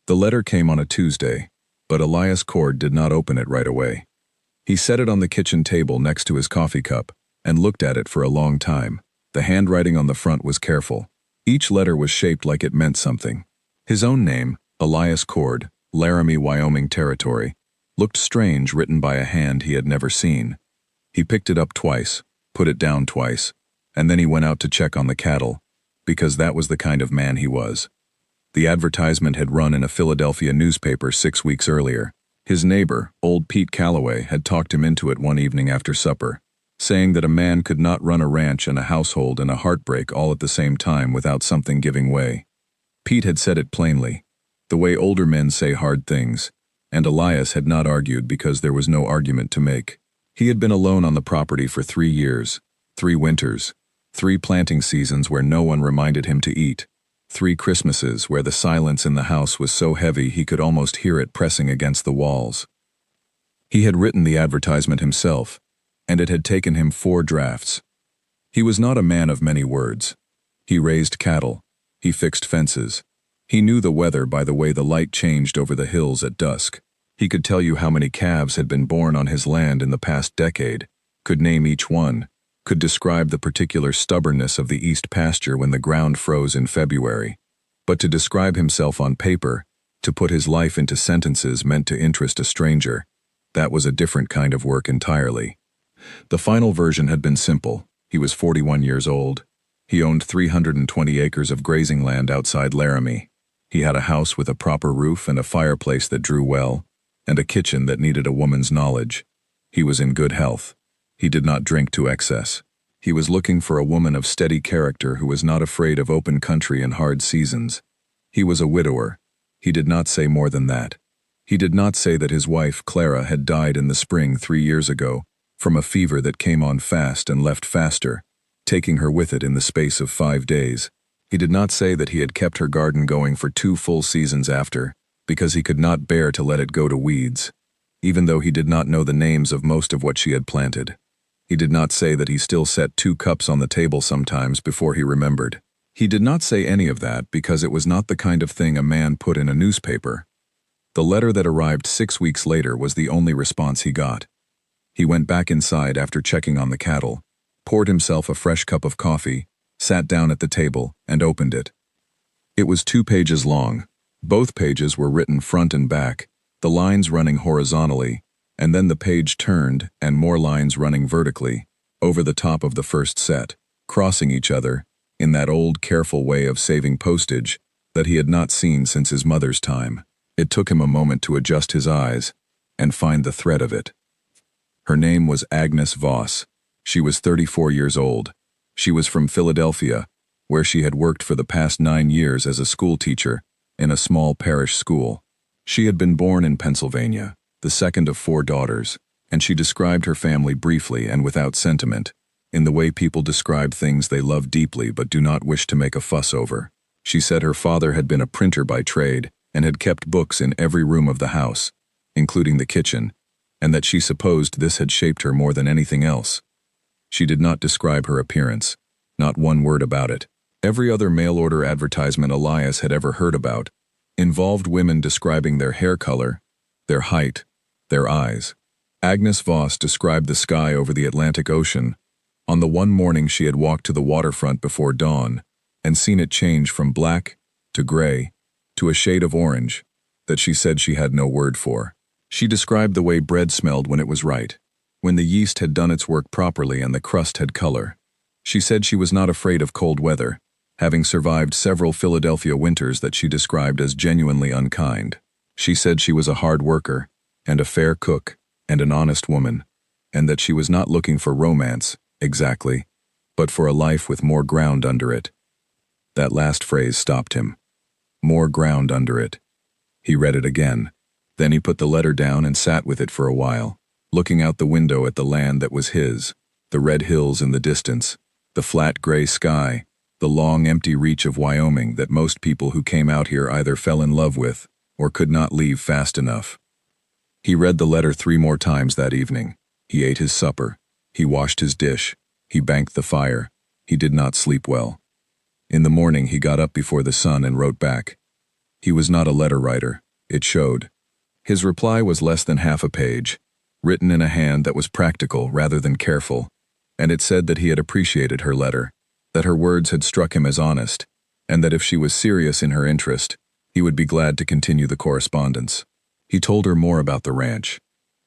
The letter came on a Tuesday, but Elias Cord did not open it right away. He set it on the kitchen table next to his coffee cup and looked at it for a long time. The handwriting on the front was careful. Each letter was shaped like it meant something. His own name, Elias Cord, Laramie, Wyoming Territory, looked strange written by a hand he had never seen. He picked it up twice, put it down twice, and then he went out to check on the cattle, because that was the kind of man he was. The advertisement had run in a Philadelphia newspaper 6 weeks earlier. His neighbor, old Pete Calloway, had talked him into it one evening after supper, saying that a man could not run a ranch and a household and a heartbreak all at the same time without something giving way. Pete had said it plainly, the way older men say hard things, and Elias had not argued because there was no argument to make. He had been alone on the property for 3 years, 3 winters, 3 planting seasons where no one reminded him to eat, 3 Christmases where the silence in the house was so heavy he could almost hear it pressing against the walls. He had written the advertisement himself, and it had taken him 4 drafts. He was not a man of many words. He raised cattle. He fixed fences. He knew the weather by the way the light changed over the hills at dusk. He could tell you how many calves had been born on his land in the past decade, could name each one, could describe the particular stubbornness of the east pasture when the ground froze in February. But to describe himself on paper, to put his life into sentences meant to interest a stranger, that was a different kind of work entirely. The final version had been simple. He was 41 years old. He owned 320 acres of grazing land outside Laramie. He had a house with a proper roof and a fireplace that drew well, and a kitchen that needed a woman's knowledge. He was in good health. He did not drink to excess. He was looking for a woman of steady character who was not afraid of open country and hard seasons. He was a widower. He did not say more than that. He did not say that his wife, Clara, had died in the spring 3 years ago from a fever that came on fast and left faster, taking her with it in the space of 5 days. He did not say that he had kept her garden going for 2 full seasons after, because he could not bear to let it go to weeds, even though he did not know the names of most of what she had planted. He did not say that he still set 2 cups on the table sometimes before he remembered. He did not say any of that because it was not the kind of thing a man put in a newspaper. The letter that arrived 6 weeks later was the only response he got. He went back inside after checking on the cattle, poured himself a fresh cup of coffee, sat down at the table, and opened it. It was 2 pages long. Both pages were written front and back, the lines running horizontally, and then the page turned and more lines running vertically, over the top of the first set, crossing each other, in that old careful way of saving postage that he had not seen since his mother's time. It took him a moment to adjust his eyes and find the thread of it. Her name was Agnes Voss. She was 34 years old. She was from Philadelphia, where she had worked for the past 9 years as a school teacher in a small parish school. She had been born in Pennsylvania, the second of 4 daughters, and she described her family briefly and without sentiment, in the way people describe things they love deeply but do not wish to make a fuss over. She said her father had been a printer by trade and had kept books in every room of the house, including the kitchen, and that she supposed this had shaped her more than anything else. She did not describe her appearance, not one word about it. Every other mail-order advertisement Elias had ever heard about involved women describing their hair color, their height, their eyes. Agnes Voss described the sky over the Atlantic Ocean. On the one morning she had walked to the waterfront before dawn and seen it change from black to gray to a shade of orange that she said she had no word for. She described the way bread smelled when it was right, when the yeast had done its work properly and the crust had color. She said she was not afraid of cold weather, having survived several Philadelphia winters that she described as genuinely unkind. She said she was a hard worker, and a fair cook, and an honest woman, and that she was not looking for romance, exactly, but for a life with more ground under it. That last phrase stopped him. More ground under it. He read it again. Then he put the letter down and sat with it for a while, looking out the window at the land that was his, the red hills in the distance, the flat gray sky, the long empty reach of Wyoming that most people who came out here either fell in love with or could not leave fast enough. He read the letter 3 more times that evening. He ate his supper. He washed his dish. He banked the fire. He did not sleep well. In the morning he got up before the sun and wrote back. He was not a letter writer. It showed. His reply was less than half a page, written in a hand that was practical rather than careful, and it said that he had appreciated her letter, that her words had struck him as honest, and that if she was serious in her interest, he would be glad to continue the correspondence. He told her more about the ranch.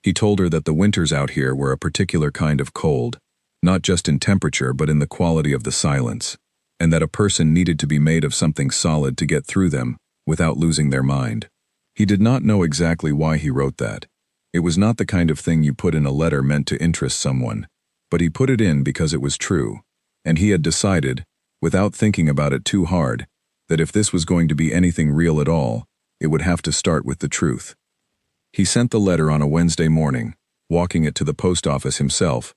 He told her that the winters out here were a particular kind of cold, not just in temperature but in the quality of the silence, and that a person needed to be made of something solid to get through them without losing their mind. He did not know exactly why he wrote that. It was not the kind of thing you put in a letter meant to interest someone, but he put it in because it was true, and he had decided, without thinking about it too hard, that if this was going to be anything real at all, it would have to start with the truth. He sent the letter on a Wednesday morning, walking it to the post office himself,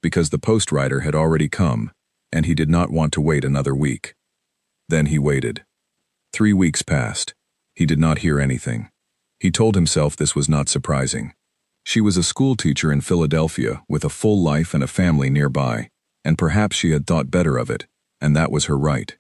because the postwriter had already come, and he did not want to wait another week. Then he waited. 3 weeks passed. He did not hear anything. He told himself this was not surprising. She was a schoolteacher in Philadelphia with a full life and a family nearby, and perhaps she had thought better of it, and that was her right.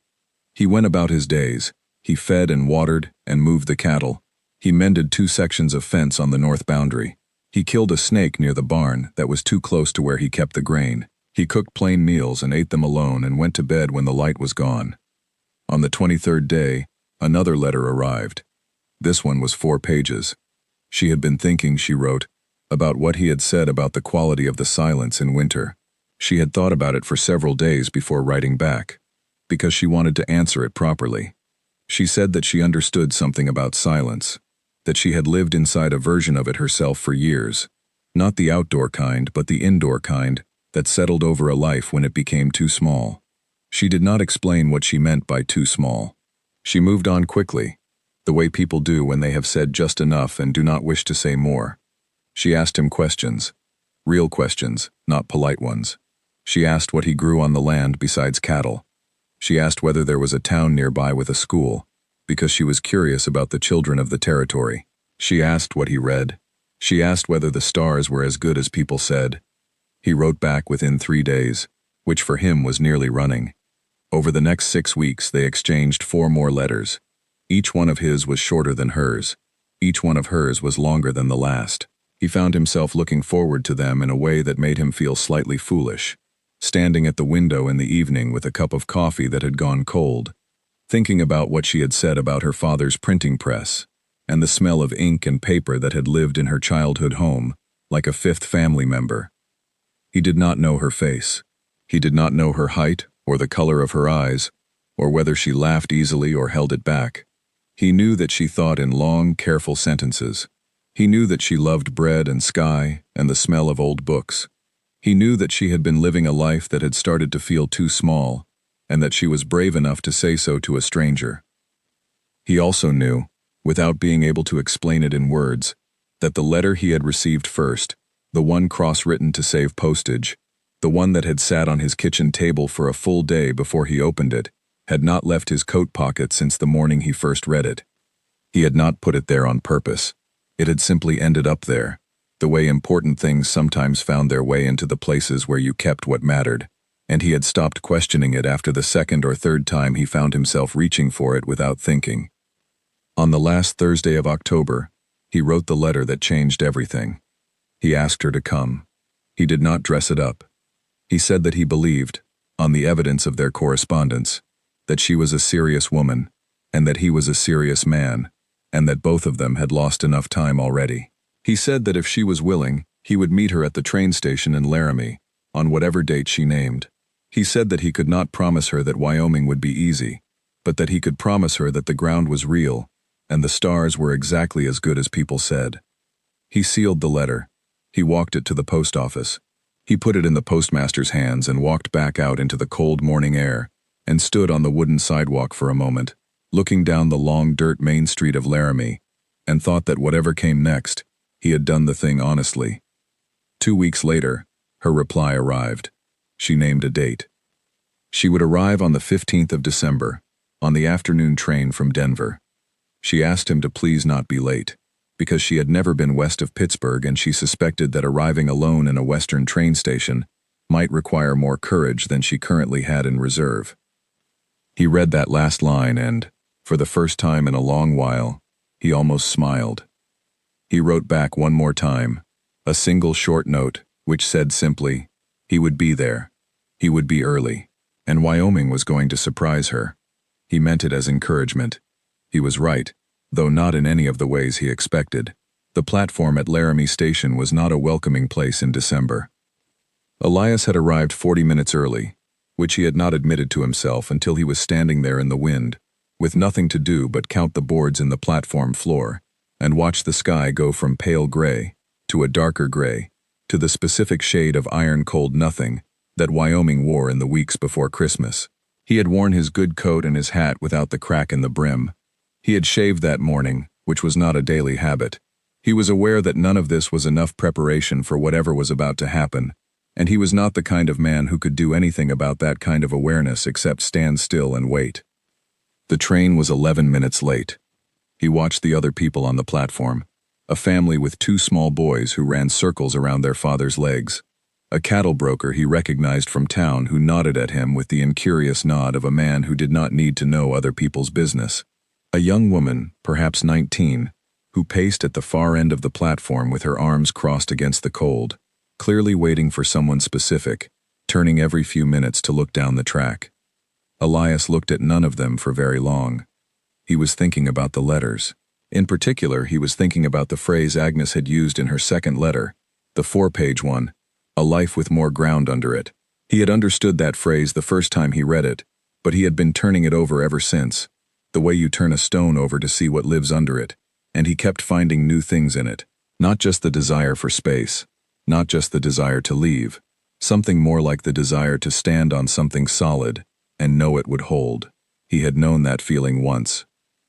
He went about his days. He fed and watered and moved the cattle. He mended 2 sections of fence on the north boundary. He killed a snake near the barn that was too close to where he kept the grain. He cooked plain meals and ate them alone and went to bed when the light was gone. On the 23rd day, another letter arrived. This one was 4 pages. She had been thinking, she wrote, about what he had said about the quality of the silence in winter. She had thought about it for several days before writing back, because she wanted to answer it properly. She said that she understood something about silence, that she had lived inside a version of it herself for years, not the outdoor kind but the indoor kind that settled over a life when it became too small. She did not explain what she meant by too small. She moved on quickly, the way people do when they have said just enough and do not wish to say more. She asked him questions, real questions, not polite ones. She asked what he grew on the land besides cattle. She asked whether there was a town nearby with a school, because she was curious about the children of the territory. She asked what he read. She asked whether the stars were as good as people said. He wrote back within 3 days, which for him was nearly running. Over the next 6 weeks they exchanged 4 more letters. Each one of his was shorter than hers. Each one of hers was longer than the last. He found himself looking forward to them in a way that made him feel slightly foolish, standing at the window in the evening with a cup of coffee that had gone cold, thinking about what she had said about her father's printing press, and the smell of ink and paper that had lived in her childhood home, like a 5th family member. He did not know her face. He did not know her height, or the color of her eyes, or whether she laughed easily or held it back. He knew that she thought in long, careful sentences. He knew that she loved bread and sky and the smell of old books. He knew that she had been living a life that had started to feel too small, and that she was brave enough to say so to a stranger. He also knew, without being able to explain it in words, that the letter he had received first, the one cross-written to save postage, the one that had sat on his kitchen table for a full day before he opened it, had not left his coat pocket since the morning he first read it. He had not put it there on purpose. It had simply ended up there, the way important things sometimes found their way into the places where you kept what mattered, and he had stopped questioning it after the 2nd or 3rd time he found himself reaching for it without thinking. On the last Thursday of October, he wrote the letter that changed everything. He asked her to come. He did not dress it up. He said that he believed, on the evidence of their correspondence, that she was a serious woman, and that he was a serious man, and that both of them had lost enough time already. He said that if she was willing, he would meet her at the train station in Laramie, on whatever date she named. He said that he could not promise her that Wyoming would be easy, but that he could promise her that the ground was real, and the stars were exactly as good as people said. He sealed the letter. He walked it to the post office. He put it in the postmaster's hands and walked back out into the cold morning air, and stood on the wooden sidewalk for a moment, looking down the long dirt main street of Laramie, and thought that whatever came next, he had done the thing honestly. 2 weeks later, her reply arrived. She named a date. She would arrive on the 15th of December, on the afternoon train from Denver. She asked him to please not be late, because she had never been west of Pittsburgh and she suspected that arriving alone in a western train station might require more courage than she currently had in reserve. He read that last line and, For the first time in a long while, he almost smiled. He wrote back one more time, a single short note, which said simply, he would be there. He would be early. And Wyoming was going to surprise her. He meant it as encouragement. He was right, though not in any of the ways he expected. The platform at Laramie Station was not a welcoming place in December. Elias had arrived 40 minutes early, which he had not admitted to himself until he was standing there in the wind, with nothing to do but count the boards in the platform floor, and watch the sky go from pale gray to a darker gray, to the specific shade of iron-cold nothing that Wyoming wore in the weeks before Christmas. He had worn his good coat and his hat without the crack in the brim. He had shaved that morning, which was not a daily habit. He was aware that none of this was enough preparation for whatever was about to happen, and he was not the kind of man who could do anything about that kind of awareness except stand still and wait. The train was 11 minutes late. He watched the other people on the platform, a family with 2 small boys who ran circles around their father's legs, a cattle broker he recognized from town who nodded at him with the incurious nod of a man who did not need to know other people's business, a young woman, perhaps 19, who paced at the far end of the platform with her arms crossed against the cold, clearly waiting for someone specific, turning every few minutes to look down the track. Elias looked at none of them for very long. He was thinking about the letters. In particular, he was thinking about the phrase Agnes had used in her second letter, the 4-page one, a life with more ground under it. He had understood that phrase the first time he read it, but he had been turning it over ever since, the way you turn a stone over to see what lives under it, and he kept finding new things in it, not just the desire for space, not just the desire to leave, something more like the desire to stand on something solid and know it would hold. He had known that feeling once,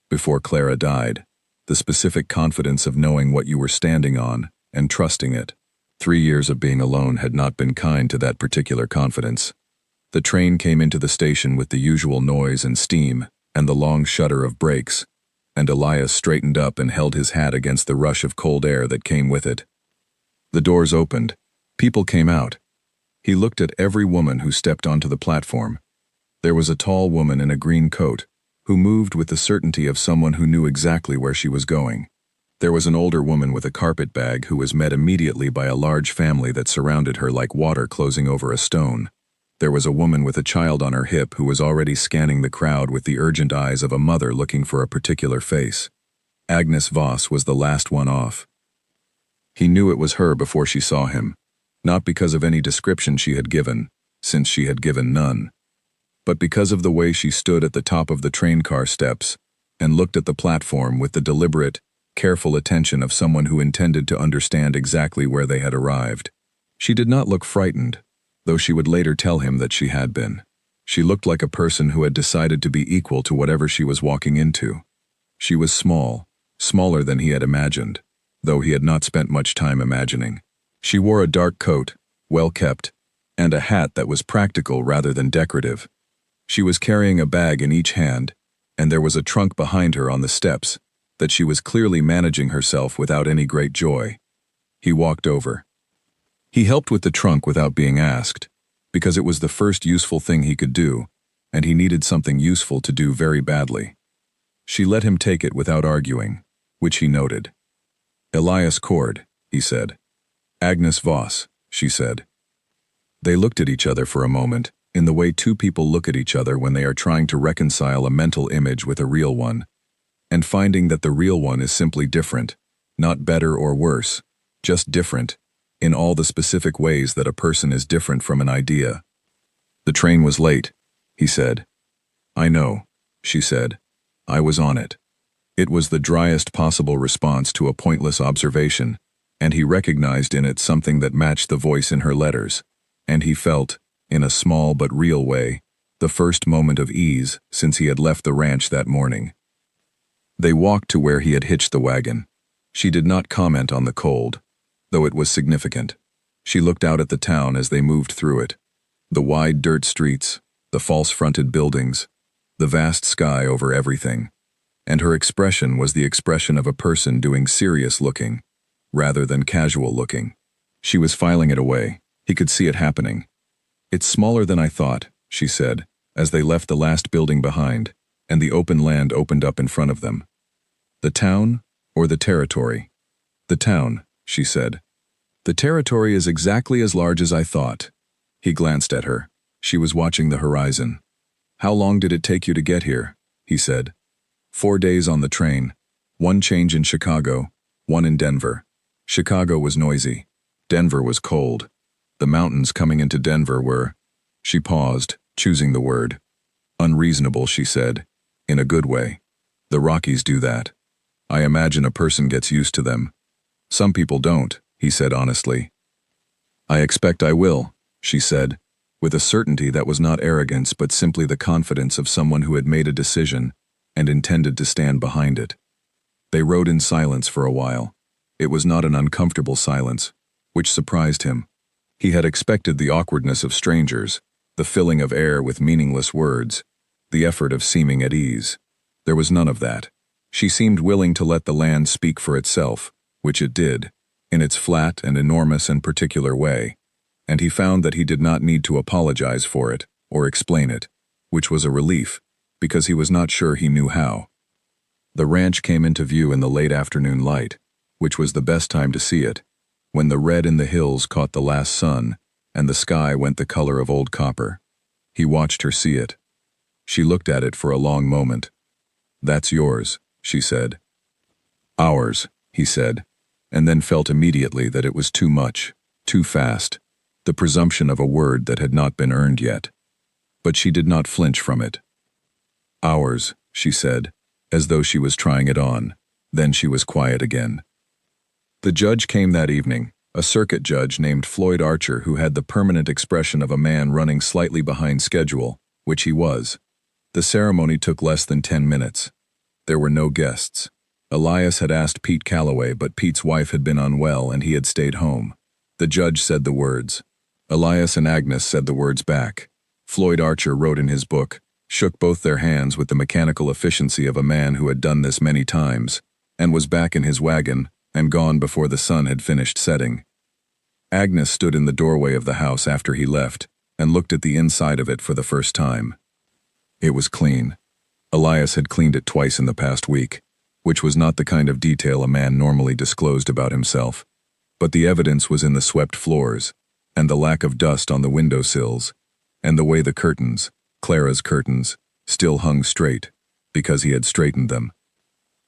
before Clara died, the specific confidence of knowing what you were standing on and trusting it. 3 years of being alone had not been kind to that particular confidence. The train came into the station with the usual noise and steam and the long shudder of brakes, and Elias straightened up and held his hat against the rush of cold air that came with it. The doors opened. People came out. He looked at every woman who stepped onto the platform. There was a tall woman in a green coat, who moved with the certainty of someone who knew exactly where she was going. There was an older woman with a carpet bag who was met immediately by a large family that surrounded her like water closing over a stone. There was a woman with a child on her hip who was already scanning the crowd with the urgent eyes of a mother looking for a particular face. Agnes Voss was the last one off. He knew it was her before she saw him, not because of any description she had given, since she had given none, but because of the way she stood at the top of the train car steps and looked at the platform with the deliberate, careful attention of someone who intended to understand exactly where they had arrived. She did not look frightened, though she would later tell him that she had been. She looked like a person who had decided to be equal to whatever she was walking into. She was small, smaller than he had imagined, though he had not spent much time imagining. She wore a dark coat, well kept, and a hat that was practical rather than decorative. She was carrying a bag in each hand, and there was a trunk behind her on the steps that she was clearly managing herself without any great joy. He walked over. He helped with the trunk without being asked, because it was the first useful thing he could do, and he needed something useful to do very badly. She let him take it without arguing, which he noted. Elias Cord, he said. Agnes Voss, she said. They looked at each other for a moment, in the way 2 people look at each other when they are trying to reconcile a mental image with a real one, and finding that the real one is simply different, not better or worse, just different, in all the specific ways that a person is different from an idea. The train was late, he said. I know, she said. I was on it. It was the driest possible response to a pointless observation, and he recognized in it something that matched the voice in her letters, and he felt, in a small but real way, the first moment of ease since he had left the ranch that morning. They walked to where he had hitched the wagon. She did not comment on the cold, though it was significant. She looked out at the town as they moved through it. The wide dirt streets, the false-fronted buildings, the vast sky over everything. And her expression was the expression of a person doing serious looking, rather than casual looking. She was filing it away. He could see it happening. It's smaller than I thought, she said, as they left the last building behind, and the open land opened up in front of them. The town or the territory? The town, she said. The territory is exactly as large as I thought. He glanced at her. She was watching the horizon. How long did it take you to get here? He said. 4 days on the train. 1 change in Chicago, 1 in Denver. Chicago was noisy. Denver was cold. The mountains coming into Denver were… She paused, choosing the word. Unreasonable, she said, in a good way. The Rockies do that. I imagine a person gets used to them. Some people don't, he said honestly. I expect I will, she said, with a certainty that was not arrogance but simply the confidence of someone who had made a decision and intended to stand behind it. They rode in silence for a while. It was not an uncomfortable silence, which surprised him. He had expected the awkwardness of strangers, the filling of air with meaningless words, the effort of seeming at ease. There was none of that. She seemed willing to let the land speak for itself, which it did, in its flat and enormous and particular way, and he found that he did not need to apologize for it or explain it, which was a relief, because he was not sure he knew how. The ranch came into view in the late afternoon light, which was the best time to see it, when the red in the hills caught the last sun and the sky went the color of old copper. He watched her see it. She looked at it for a long moment. That's yours, she said. Ours, he said, and then felt immediately that it was too much, too fast, the presumption of a word that had not been earned yet. But she did not flinch from it. Ours, she said, as though she was trying it on. Then she was quiet again. The judge came that evening, a circuit judge named Floyd Archer who had the permanent expression of a man running slightly behind schedule, which he was. The ceremony took less than 10 minutes. There were no guests. Elias had asked Pete Calloway, but Pete's wife had been unwell and he had stayed home. The judge said the words. Elias and Agnes said the words back. Floyd Archer wrote in his book, shook both their hands with the mechanical efficiency of a man who had done this many times, and was back in his wagon and gone before the sun had finished setting. Agnes stood in the doorway of the house after he left and looked at the inside of it for the first time. It was clean. Elias had cleaned it twice in the past week, which was not the kind of detail a man normally disclosed about himself, but the evidence was in the swept floors, and the lack of dust on the windowsills, and the way the curtains, Clara's curtains, still hung straight, because he had straightened them.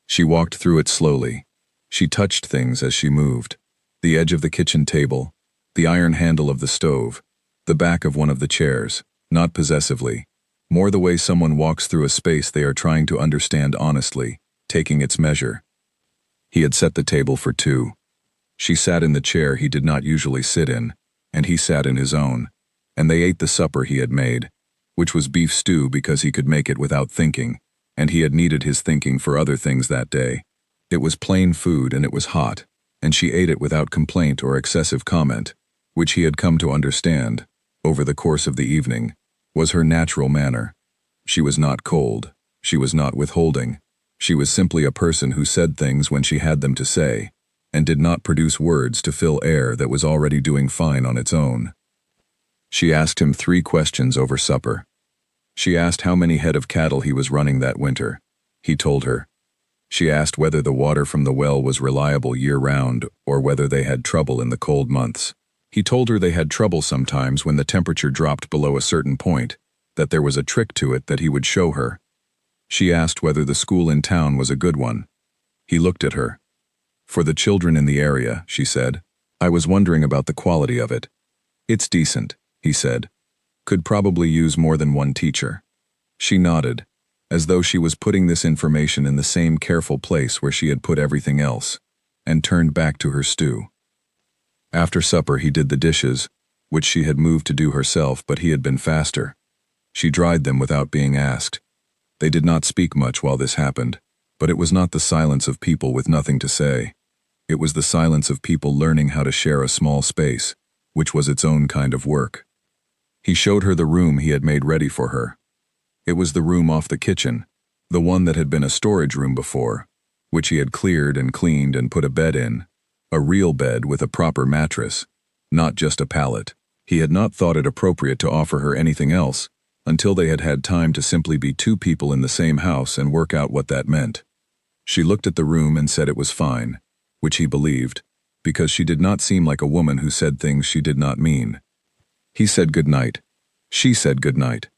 She walked through it slowly. She touched things as she moved. The edge of the kitchen table, the iron handle of the stove, the back of one of the chairs, not possessively, more the way someone walks through a space they are trying to understand honestly, taking its measure. He had set the table for 2. She sat in the chair he did not usually sit in, and he sat in his own, and they ate the supper he had made, which was beef stew because he could make it without thinking, and he had needed his thinking for other things that day. It was plain food and it was hot, and she ate it without complaint or excessive comment, which he had come to understand, over the course of the evening, was her natural manner. She was not cold. She was not withholding. She was simply a person who said things when she had them to say, and did not produce words to fill air that was already doing fine on its own. She asked him 3 questions over supper. She asked how many head of cattle he was running that winter. He told her. She asked whether the water from the well was reliable year-round or whether they had trouble in the cold months. He told her they had trouble sometimes when the temperature dropped below a certain point, that there was a trick to it that he would show her. She asked whether the school in town was a good one. He looked at her. For the children in the area, she said, I was wondering about the quality of it. It's decent, he said. Could probably use more than 1 teacher. She nodded, as though she was putting this information in the same careful place where she had put everything else, and turned back to her stew. After supper he did the dishes, which she had moved to do herself, but he had been faster. She dried them without being asked. They did not speak much while this happened, but it was not the silence of people with nothing to say. It was the silence of people learning how to share a small space, which was its own kind of work. He showed her the room he had made ready for her. It was the room off the kitchen, the one that had been a storage room before, which he had cleared and cleaned and put a bed in, a real bed with a proper mattress, not just a pallet. He had not thought it appropriate to offer her anything else, until they had had time to simply be two people in the same house and work out what that meant. She looked at the room and said it was fine, which he believed, because she did not seem like a woman who said things she did not mean. He said good night. She said good night.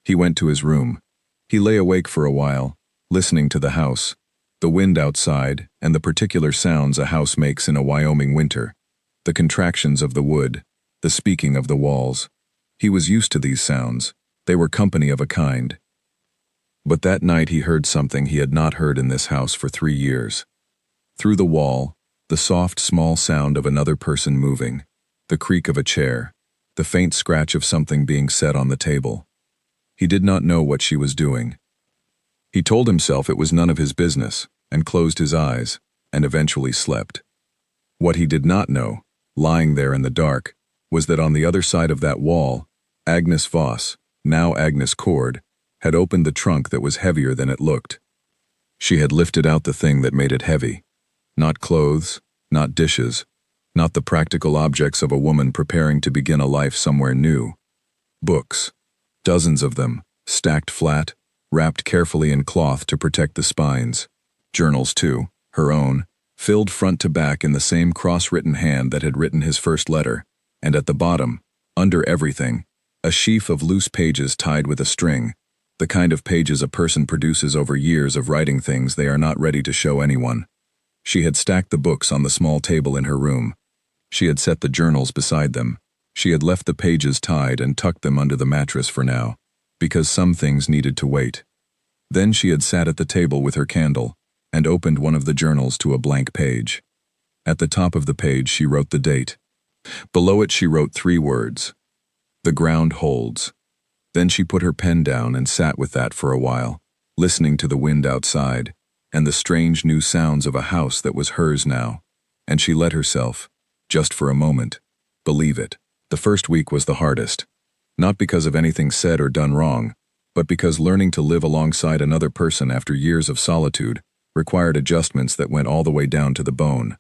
He went to his room. He lay awake for a while, listening to the house, the wind outside, and the particular sounds a house makes in a Wyoming winter, the contractions of the wood, the speaking of the walls. He was used to these sounds. They were company of a kind. But that night he heard something he had not heard in this house for 3 years. Through the wall, the soft, small sound of another person moving, the creak of a chair, the faint scratch of something being set on the table. He did not know what she was doing. He told himself it was none of his business, and closed his eyes, and eventually slept. What he did not know, lying there in the dark, was that on the other side of that wall, Agnes Voss, now Agnes Cord, had opened the trunk that was heavier than it looked. She had lifted out the thing that made it heavy. Not clothes, not dishes, not the practical objects of a woman preparing to begin a life somewhere new. Books. Dozens of them, stacked flat, wrapped carefully in cloth to protect the spines. Journals too, her own, filled front to back in the same cross-written hand that had written his first letter, and at the bottom, under everything, a sheaf of loose pages tied with a string, the kind of pages a person produces over years of writing things they are not ready to show anyone. She had stacked the books on the small table in her room. She had set the journals beside them. She had left the pages tied and tucked them under the mattress for now, because some things needed to wait. Then she had sat at the table with her candle, and opened one of the journals to a blank page. At the top of the page she wrote the date. Below it she wrote 3 words. The ground holds. Then she put her pen down and sat with that for a while, listening to the wind outside, and the strange new sounds of a house that was hers now, and she let herself, just for a moment, believe it. The first week was the hardest, not because of anything said or done wrong, but because learning to live alongside another person after years of solitude required adjustments that went all the way down to the bone.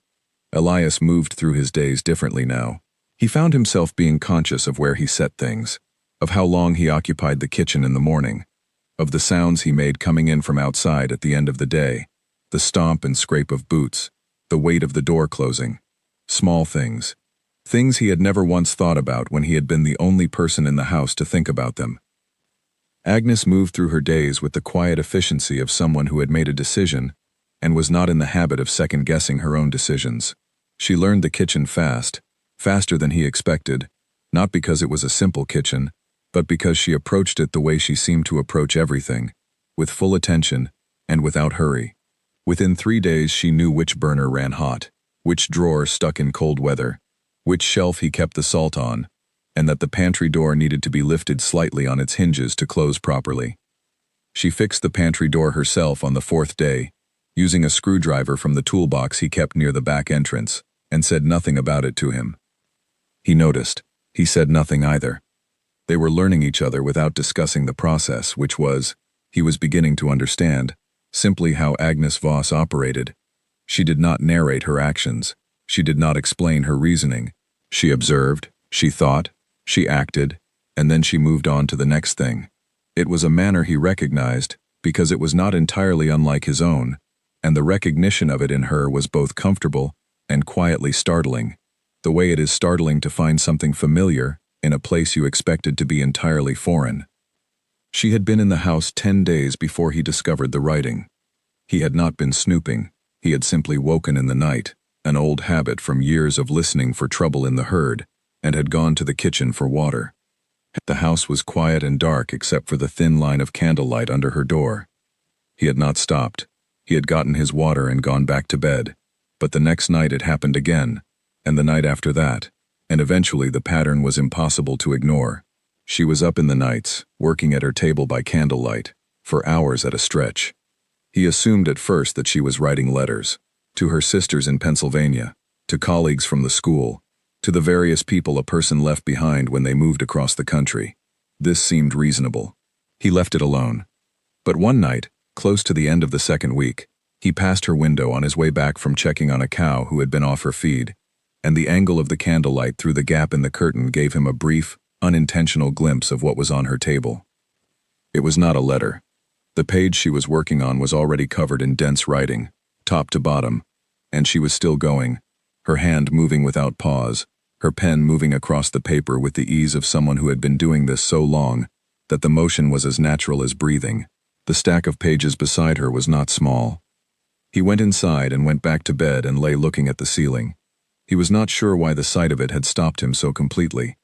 Elias moved through his days differently now. He found himself being conscious of where he set things, of how long he occupied the kitchen in the morning, of the sounds he made coming in from outside at the end of the day, the stomp and scrape of boots, the weight of the door closing. Small things. Things he had never once thought about when he had been the only person in the house to think about them. Agnes moved through her days with the quiet efficiency of someone who had made a decision and was not in the habit of second-guessing her own decisions. She learned the kitchen fast, faster than he expected, not because it was a simple kitchen, but because she approached it the way she seemed to approach everything, with full attention and without hurry. Within 3 days she knew which burner ran hot, which drawer stuck in cold weather, which shelf he kept the salt on, and that the pantry door needed to be lifted slightly on its hinges to close properly. She fixed the pantry door herself on the 4th day, using a screwdriver from the toolbox he kept near the back entrance, and said nothing about it to him. He noticed. He said nothing either. They were learning each other without discussing the process, which was, he was beginning to understand, simply how Agnes Voss operated. She did not narrate her actions. She did not explain her reasoning. She observed, she thought, she acted, and then she moved on to the next thing. It was a manner he recognized, because it was not entirely unlike his own, and the recognition of it in her was both comfortable and quietly startling, the way it is startling to find something familiar in a place you expected to be entirely foreign. She had been in the house 10 days before he discovered the writing. He had not been snooping. He had simply woken in the night, an old habit from years of listening for trouble in the herd, and had gone to the kitchen for water. The house was quiet and dark except for the thin line of candlelight under her door. He had not stopped. He had gotten his water and gone back to bed. But the next night it happened again, and the night after that, and eventually the pattern was impossible to ignore. She was up in the nights, working at her table by candlelight, for hours at a stretch. He assumed at first that she was writing letters, to her sisters in Pennsylvania, to colleagues from the school, to the various people a person left behind when they moved across the country. This seemed reasonable. He left it alone. But one night, close to the end of the 2nd week, he passed her window on his way back from checking on a cow who had been off her feed, and the angle of the candlelight through the gap in the curtain gave him a brief, unintentional glimpse of what was on her table. It was not a letter. The page she was working on was already covered in dense writing, top to bottom, and she was still going, her hand moving without pause, her pen moving across the paper with the ease of someone who had been doing this so long that the motion was as natural as breathing. The stack of pages beside her was not small. He went inside and went back to bed and lay looking at the ceiling. He was not sure why the sight of it had stopped him so completely.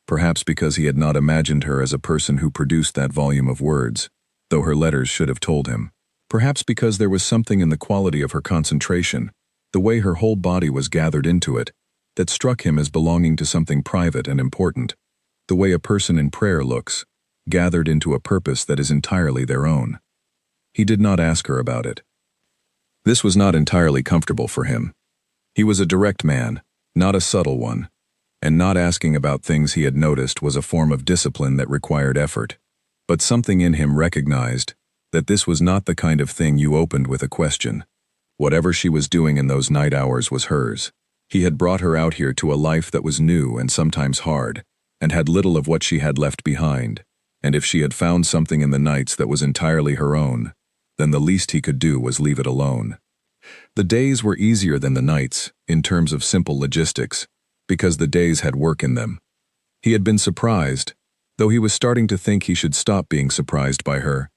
Perhaps because he had not imagined her as a person who produced that volume of words, though her letters should have told him. Perhaps because there was something in the quality of her concentration, the way her whole body was gathered into it, that struck him as belonging to something private and important, the way a person in prayer looks, gathered into a purpose that is entirely their own. He did not ask her about it. This was not entirely comfortable for him. He was a direct man, not a subtle one, and not asking about things he had noticed was a form of discipline that required effort. But something in him recognized that this was not the kind of thing you opened with a question. Whatever she was doing in those night hours was hers. He had brought her out here to a life that was new and sometimes hard, and had little of what she had left behind, and if she had found something in the nights that was entirely her own, then the least he could do was leave it alone. The days were easier than the nights, in terms of simple logistics, because the days had work in them. He had been surprised, though he was starting to think he should stop being surprised by her,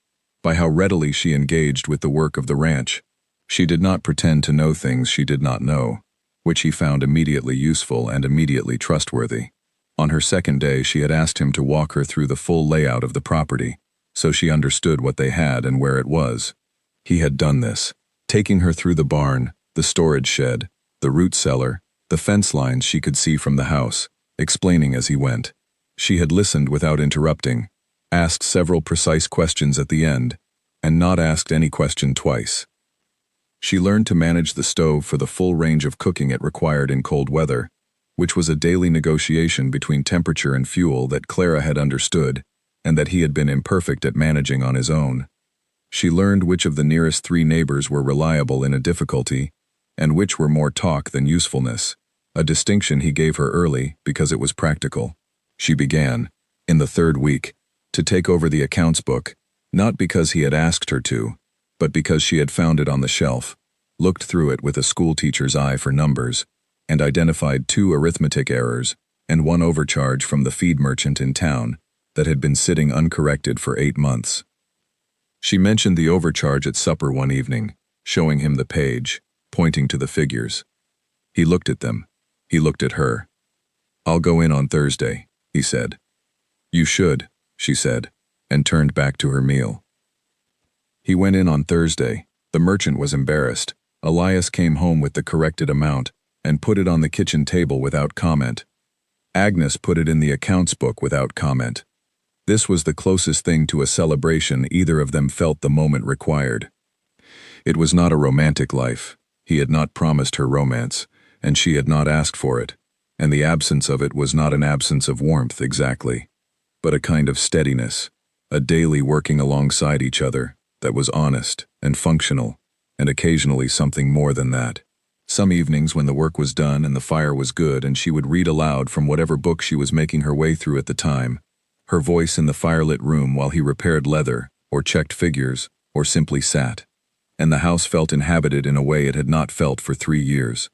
by how readily she engaged with the work of the ranch. She did not pretend to know things she did not know, which he found immediately useful and immediately trustworthy. On her second day, she had asked him to walk her through the full layout of the property, so she understood what they had and where it was. He had done this, taking her through the barn, the storage shed, the root cellar, the fence lines she could see from the house, explaining as he went. She had listened without interrupting, asked several precise questions at the end, and not asked any question twice. She learned to manage the stove for the full range of cooking it required in cold weather, which was a daily negotiation between temperature and fuel that Clara had understood, and that he had been imperfect at managing on his own. She learned which of the nearest 3 neighbors were reliable in a difficulty, and which were more talk than usefulness, a distinction he gave her early because it was practical. She began, in the 3rd week, to take over the accounts book, not because he had asked her to, but because she had found it on the shelf, looked through it with a schoolteacher's eye for numbers, and identified 2 arithmetic errors and 1 overcharge from the feed merchant in town that had been sitting uncorrected for 8 months. She mentioned the overcharge at supper one evening, showing him the page, pointing to the figures. He looked at them. He looked at her. "I'll go in on Thursday," he said. "You should," she said, and turned back to her meal. He went in on Thursday. The merchant was embarrassed. Elias came home with the corrected amount and put it on the kitchen table without comment. Agnes put it in the accounts book without comment. This was the closest thing to a celebration either of them felt the moment required. It was not a romantic life. He had not promised her romance, and she had not asked for it, and the absence of it was not an absence of warmth exactly, but a kind of steadiness, a daily working alongside each other that was honest and functional, and occasionally something more than that. Some evenings when the work was done and the fire was good and she would read aloud from whatever book she was making her way through at the time, her voice in the firelit room while he repaired leather, or checked figures, or simply sat, and the house felt inhabited in a way it had not felt for 3 years.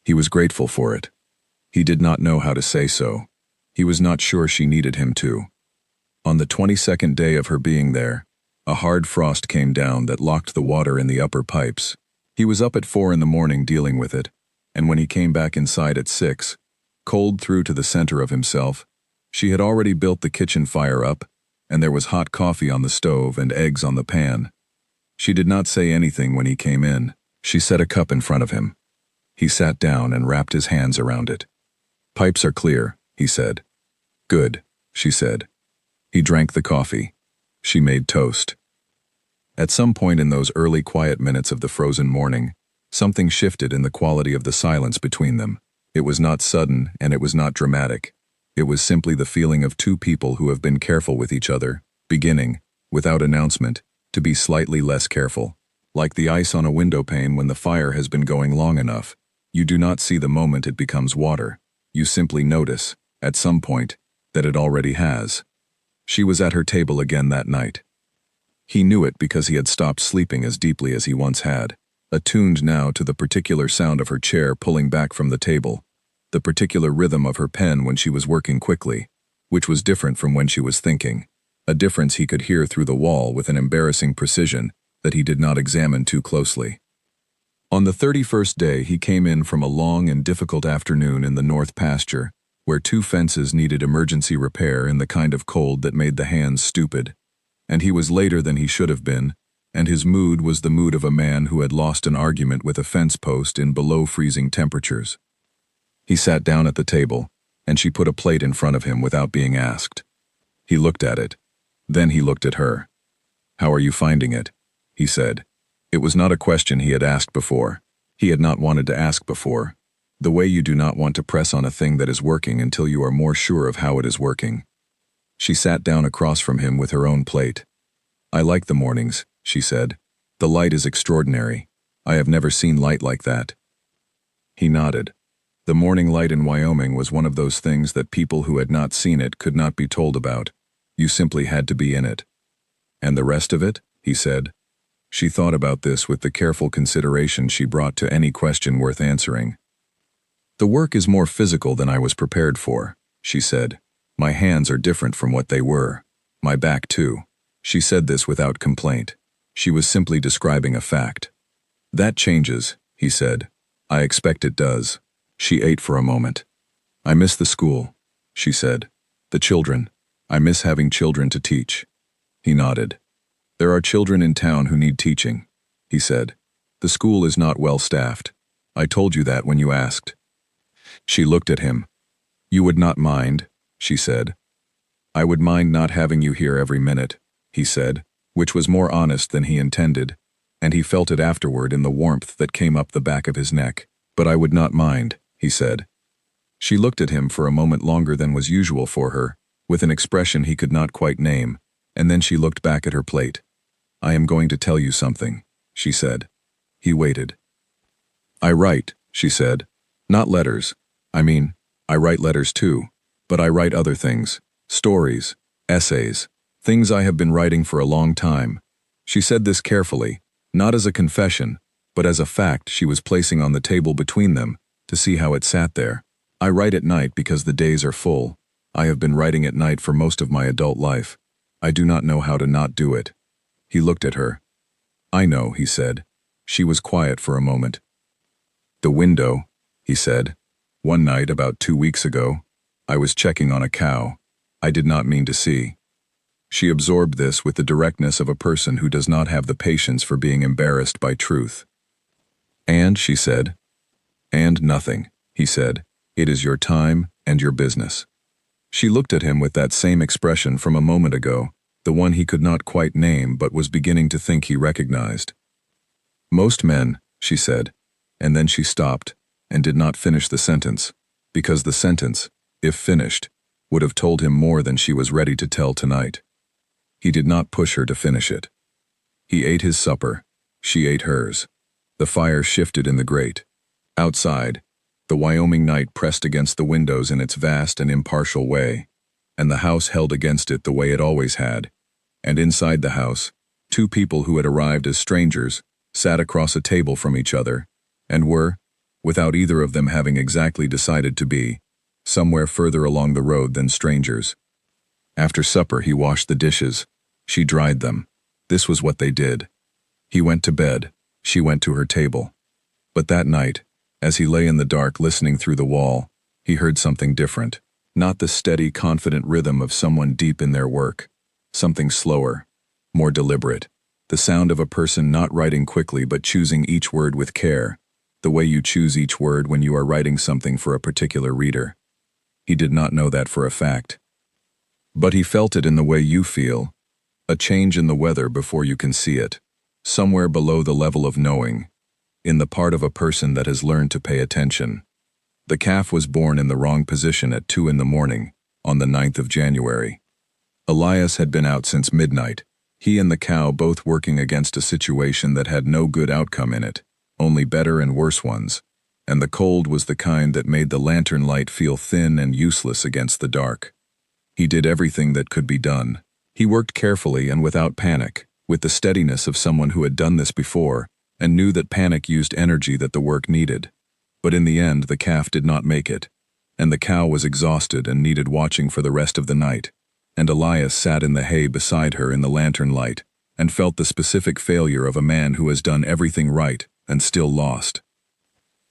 He was grateful for it. He did not know how to say so. He was not sure she needed him to. On the 22nd day of her being there, a hard frost came down that locked the water in the upper pipes. He was up at 4 in the morning dealing with it, and when he came back inside at 6, cold through to the center of himself, she had already built the kitchen fire up, and there was hot coffee on the stove and eggs on the pan. She did not say anything when he came in. She set a cup in front of him. He sat down and wrapped his hands around it. "Pipes are clear," he said. "Good," she said. He drank the coffee. She made toast. At some point in those early quiet minutes of the frozen morning, something shifted in the quality of the silence between them. It was not sudden and it was not dramatic. It was simply the feeling of 2 people who have been careful with each other, beginning, without announcement, to be slightly less careful. Like the ice on a window pane when the fire has been going long enough, you do not see the moment it becomes water. You simply notice, at some point, that it already has. She was at her table again that night. He knew it because he had stopped sleeping as deeply as he once had, attuned now to the particular sound of her chair pulling back from the table, the particular rhythm of her pen when she was working quickly, which was different from when she was thinking, a difference he could hear through the wall with an embarrassing precision that he did not examine too closely. On the 31st day he came in from a long and difficult afternoon in the north pasture, where 2 fences needed emergency repair in the kind of cold that made the hands stupid, and he was later than he should have been, and his mood was the mood of a man who had lost an argument with a fence post in below-freezing temperatures. He sat down at the table, and she put a plate in front of him without being asked. He looked at it. Then he looked at her. "How are you finding it?" he said. It was not a question he had asked before. He had not wanted to ask before. The way you do not want to press on a thing that is working until you are more sure of how it is working. She sat down across from him with her own plate. "I like the mornings," she said. "The light is extraordinary. I have never seen light like that." He nodded. The morning light in Wyoming was one of those things that people who had not seen it could not be told about. You simply had to be in it. "And the rest of it?" he said. She thought about this with the careful consideration she brought to any question worth answering. "The work is more physical than I was prepared for," she said. "My hands are different from what they were. My back too." She said this without complaint. She was simply describing a fact. "That changes," he said. "I expect it does." She ate for a moment. "I miss the school," she said. "The children. I miss having children to teach." He nodded. "There are children in town who need teaching," he said. "The school is not well staffed. I told you that when you asked." She looked at him. "You would not mind," she said. "I would mind not having you here every minute," he said, which was more honest than he intended, and he felt it afterward in the warmth that came up the back of his neck. "But I would not mind," he said. She looked at him for a moment longer than was usual for her, with an expression he could not quite name, and then she looked back at her plate. "I am going to tell you something," she said. He waited. "I write," she said. "Not letters. I write letters too, but I write other things, stories, essays, things I have been writing for a long time." She said this carefully, not as a confession, but as a fact she was placing on the table between them to see how it sat there. "I write at night because the days are full. I have been writing at night for most of my adult life. I do not know how to not do it." He looked at her. "I know," he said. She was quiet for a moment. "The window," he said. "One night, about 2 weeks ago, I was checking on a cow. I did not mean to see." She absorbed this with the directness of a person who does not have the patience for being embarrassed by truth. "And," she said. "And nothing," he said. "It is your time and your business." She looked at him with that same expression from a moment ago, the one he could not quite name but was beginning to think he recognized. "Most men," she said, and then she stopped and did not finish the sentence, because the sentence, if finished, would have told him more than she was ready to tell tonight. He did not push her to finish it. He ate his supper. She ate hers. The fire shifted in the grate. Outside, the Wyoming night pressed against the windows in its vast and impartial way, and the house held against it the way it always had, and inside the house, 2 people who had arrived as strangers sat across a table from each other, and were, without either of them having exactly decided to be, somewhere further along the road than strangers. After supper he washed the dishes. She dried them. This was what they did. He went to bed. She went to her table. But that night, as he lay in the dark listening through the wall, he heard something different. Not the steady, confident rhythm of someone deep in their work. Something slower, more deliberate. The sound of a person not writing quickly but choosing each word with care, the way you choose each word when you are writing something for a particular reader. He did not know that for a fact. But he felt it in the way you feel, a change in the weather before you can see it, somewhere below the level of knowing, in the part of a person that has learned to pay attention. The calf was born in the wrong position at 2 in the morning, on the 9th of January. Elias had been out since midnight, he and the cow both working against a situation that had no good outcome in it, only better and worse ones, and the cold was the kind that made the lantern light feel thin and useless against the dark. He did everything that could be done, He worked carefully and without panic, with the steadiness of someone who had done this before and knew that panic used energy that the work needed. But in the end, the calf did not make it, and the cow was exhausted and needed watching for the rest of the night, and Elias sat in the hay beside her in the lantern light and felt the specific failure of a man who has done everything right and still lost.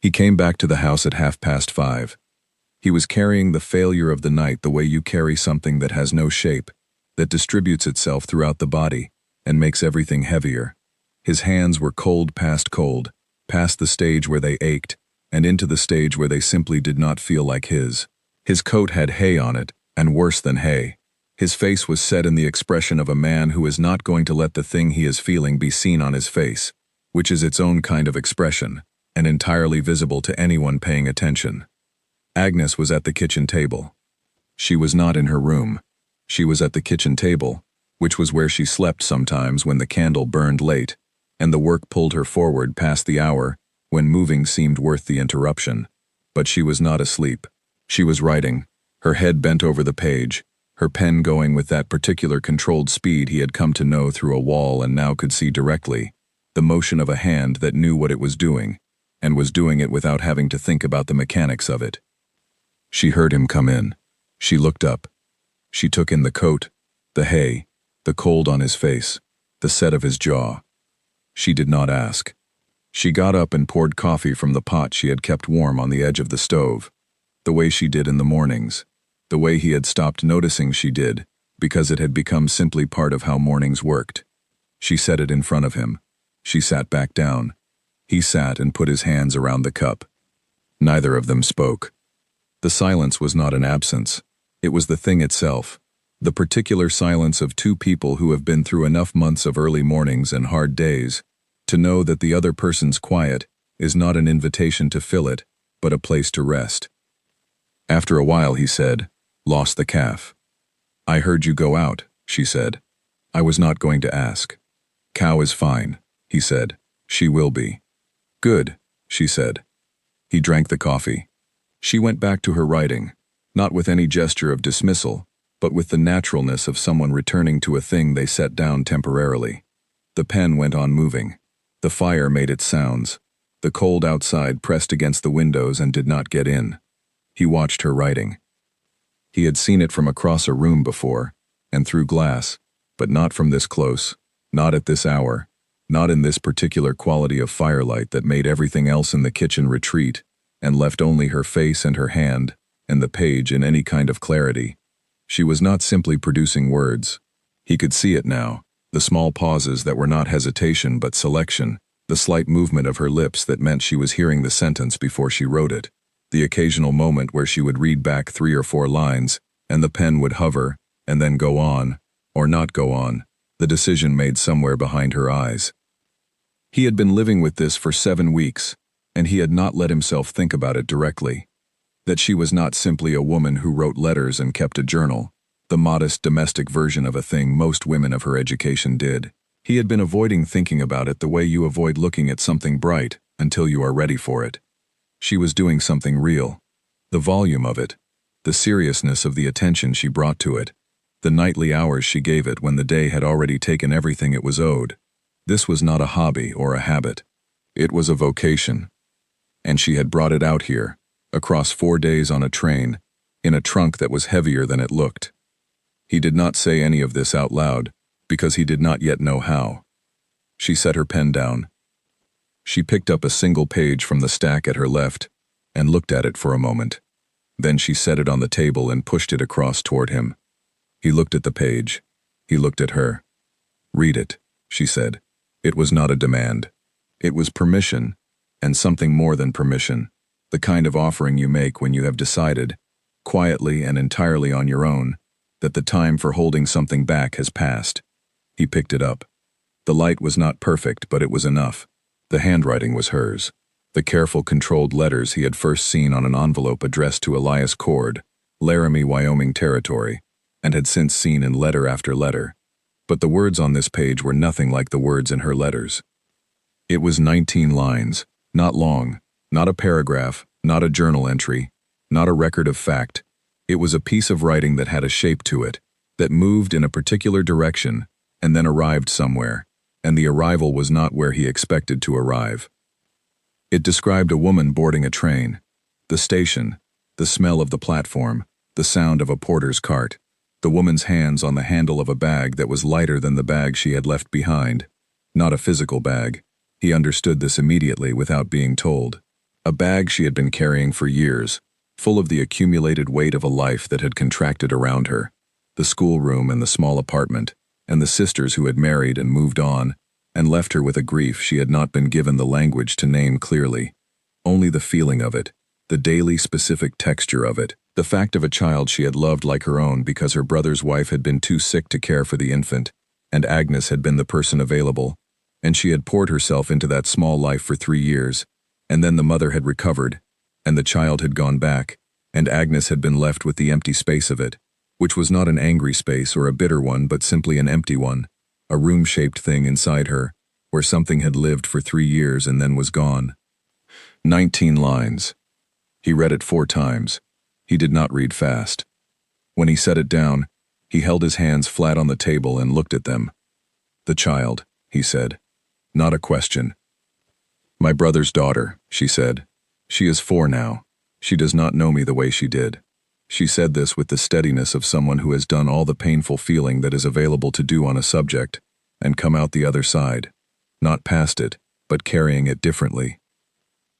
He came back to the house at 5:30. He was carrying the failure of the night the way you carry something that has no shape, that distributes itself throughout the body and makes everything heavier. His hands were cold, past the stage where they ached, and into the stage where they simply did not feel like his. His coat had hay on it, and worse than hay. His face was set in the expression of a man who is not going to let the thing he is feeling be seen on his face, which is its own kind of expression, and entirely visible to anyone paying attention. Agnes was at the kitchen table. She was not in her room. She was at the kitchen table, which was where she slept sometimes when the candle burned late, and the work pulled her forward past the hour when moving seemed worth the interruption. But she was not asleep. She was writing, her head bent over the page, her pen going with that particular controlled speed he had come to know through a wall and now could see directly, the motion of a hand that knew what it was doing, and was doing it without having to think about the mechanics of it. She heard him come in. She looked up. She took in the coat, the hay, the cold on his face, the set of his jaw. She did not ask. She got up and poured coffee from the pot she had kept warm on the edge of the stove, the way she did in the mornings, the way he had stopped noticing she did, because it had become simply part of how mornings worked. She set it in front of him. She sat back down. He sat and put his hands around the cup. Neither of them spoke. The silence was not an absence. It was the thing itself, the particular silence of two people who have been through enough months of early mornings and hard days to know that the other person's quiet is not an invitation to fill it, but a place to rest. After a while he said, "Lost the calf." "I heard you go out," she said. "I was not going to ask." "Cow is fine," he said. "She will be." "Good," she said. He drank the coffee. She went back to her writing, not with any gesture of dismissal, but with the naturalness of someone returning to a thing they set down temporarily. The pen went on moving. The fire made its sounds. The cold outside pressed against the windows and did not get in. He watched her writing. He had seen it from across a room before, and through glass, but not from this close, not at this hour, not in this particular quality of firelight that made everything else in the kitchen retreat, and left only her face and her hand, and the page in any kind of clarity. She was not simply producing words. He could see it now, the small pauses that were not hesitation but selection, the slight movement of her lips that meant she was hearing the sentence before she wrote it, the occasional moment where she would read back 3 or 4 lines, and the pen would hover, and then go on, or not go on, the decision made somewhere behind her eyes. He had been living with this for 7 weeks, and he had not let himself think about it directly. That she was not simply a woman who wrote letters and kept a journal, the modest domestic version of a thing most women of her education did. He had been avoiding thinking about it the way you avoid looking at something bright until you are ready for it. She was doing something real. The volume of it, the seriousness of the attention she brought to it, the nightly hours she gave it when the day had already taken everything it was owed. This was not a hobby or a habit. It was a vocation. And she had brought it out here, across 4 days on a train, in a trunk that was heavier than it looked. He did not say any of this out loud, because he did not yet know how. She set her pen down. She picked up a single page from the stack at her left, and looked at it for a moment. Then she set it on the table and pushed it across toward him. He looked at the page. He looked at her. "Read it," she said. It was not a demand. It was permission, and something more than permission, the kind of offering you make when you have decided, quietly and entirely on your own, that the time for holding something back has passed. He picked it up. The light was not perfect, but it was enough. The handwriting was hers. The careful, controlled letters he had first seen on an envelope addressed to Elias Cord, Laramie, Wyoming Territory, and had since seen in letter after letter. But the words on this page were nothing like the words in her letters. It was 19 lines, not long, not a paragraph, not a journal entry, not a record of fact. It was a piece of writing that had a shape to it, that moved in a particular direction and then arrived somewhere, and the arrival was not where he expected to arrive. It described a woman boarding a train, the station, the smell of the platform, the sound of a porter's cart, the woman's hands on the handle of a bag that was lighter than the bag she had left behind. Not a physical bag. He understood this immediately without being told. A bag she had been carrying for years, full of the accumulated weight of a life that had contracted around her, the schoolroom and the small apartment, and the sisters who had married and moved on, and left her with a grief she had not been given the language to name clearly. Only the feeling of it, the daily specific texture of it, the fact of a child she had loved like her own because her brother's wife had been too sick to care for the infant, and Agnes had been the person available, and she had poured herself into that small life for 3 years, and then the mother had recovered, and the child had gone back, and Agnes had been left with the empty space of it, which was not an angry space or a bitter one but simply an empty one, a room-shaped thing inside her, where something had lived for 3 years and then was gone. 19 lines. He read it 4 times. He did not read fast. When he set it down, he held his hands flat on the table and looked at them. "The child," he said. Not a question. "My brother's daughter," she said. "She is 4 now. She does not know me the way she did." She said this with the steadiness of someone who has done all the painful feeling that is available to do on a subject, and come out the other side. Not past it, but carrying it differently.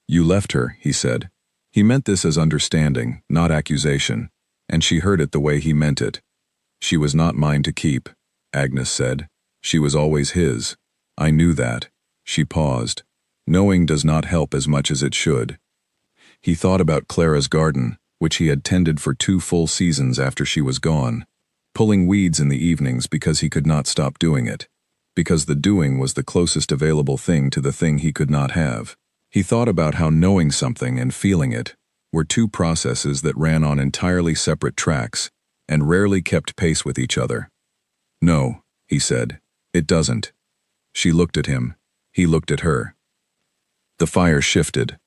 "You left her," he said. He meant this as understanding, not accusation, and she heard it the way he meant it. "She was not mine to keep," Agnes said. "She was always his. I knew that." She paused. Knowing does not help as much as it should. He thought about Clara's garden, which he had tended for 2 full seasons after she was gone, pulling weeds in the evenings because he could not stop doing it, because the doing was the closest available thing to the thing he could not have. He thought about how knowing something and feeling it were 2 processes that ran on entirely separate tracks and rarely kept pace with each other. "No," he said, "it doesn't." She looked at him. He looked at her. The fire shifted.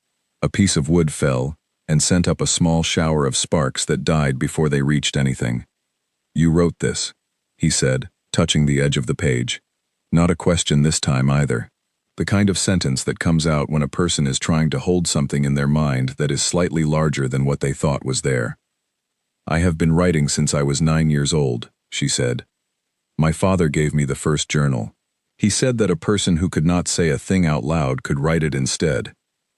A piece of wood fell and sent up a small shower of sparks that died before they reached anything. "You wrote this," he said, touching the edge of the page. Not a question this time either. The kind of sentence that comes out when a person is trying to hold something in their mind that is slightly larger than what they thought was there. "I have been writing since I was 9 years old," she said. "My father gave me the first journal. He said that a person who could not say a thing out loud could write it instead,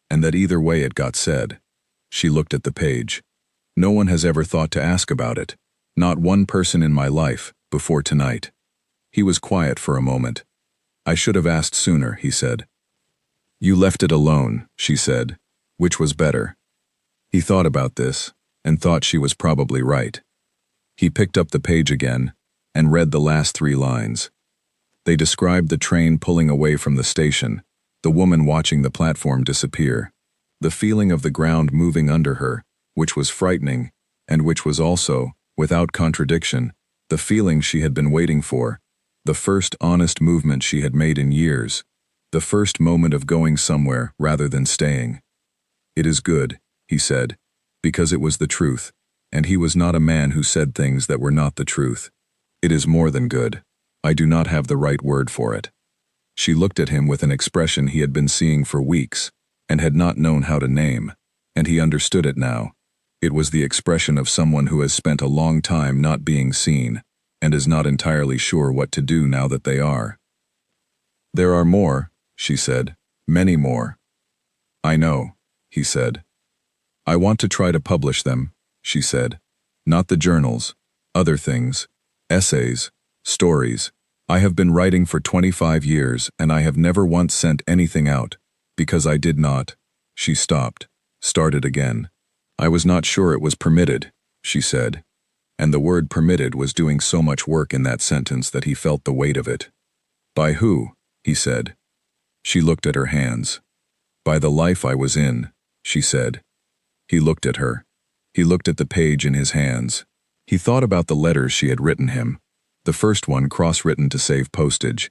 and that either way it got said." She looked at the page. "No one has ever thought to ask about it. Not one person in my life, before tonight." He was quiet for a moment. "I should have asked sooner," he said. "You left it alone," she said. Which was better? He thought about this, and thought she was probably right. He picked up the page again, and read the last 3 lines. They described the train pulling away from the station, the woman watching the platform disappear, the feeling of the ground moving under her, which was frightening, and which was also, without contradiction, the feeling she had been waiting for, the first honest movement she had made in years, the first moment of going somewhere rather than staying. "It is good," he said, because it was the truth, and he was not a man who said things that were not the truth. "It is more than good. I do not have the right word for it." She looked at him with an expression he had been seeing for weeks, and had not known how to name, and he understood it now. It was the expression of someone who has spent a long time not being seen, and is not entirely sure what to do now that they are. "There are more," she said, "many more." "I know," he said. "I want to try to publish them," she said. "Not the journals, other things, essays, stories. I have been writing for 25 years, and I have never once sent anything out, because I did not." She stopped, started again. "I was not sure it was permitted," she said. And the word permitted was doing so much work in that sentence that he felt the weight of it. "By who?" he said. She looked at her hands. "By the life I was in," she said. He looked at her. He looked at the page in his hands. He thought about the letters she had written him. The first one cross-written to save postage.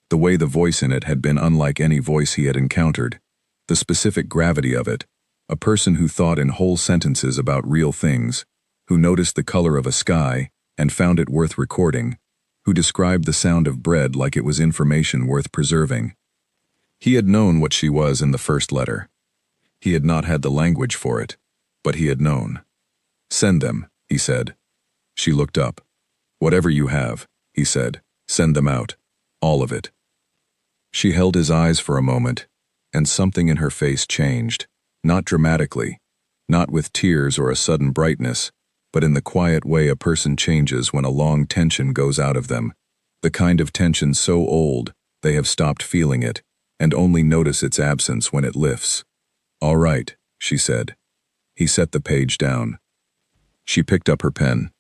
The way the voice in it had been unlike any voice he had encountered. The specific gravity of it. A person who thought in whole sentences about real things, who noticed the color of a sky, and found it worth recording, who described the sound of bread like it was information worth preserving. He had known what she was in the first letter. He had not had the language for it, but he had known. "Send them," he said. She looked up. "Whatever you have," he said, "send them out. All of it." She held his eyes for a moment, and something in her face changed, not dramatically, not with tears or a sudden brightness, but in the quiet way a person changes when a long tension goes out of them, the kind of tension so old they have stopped feeling it, and only notice its absence when it lifts. "All right," she said. He set the page down. She picked up her pen.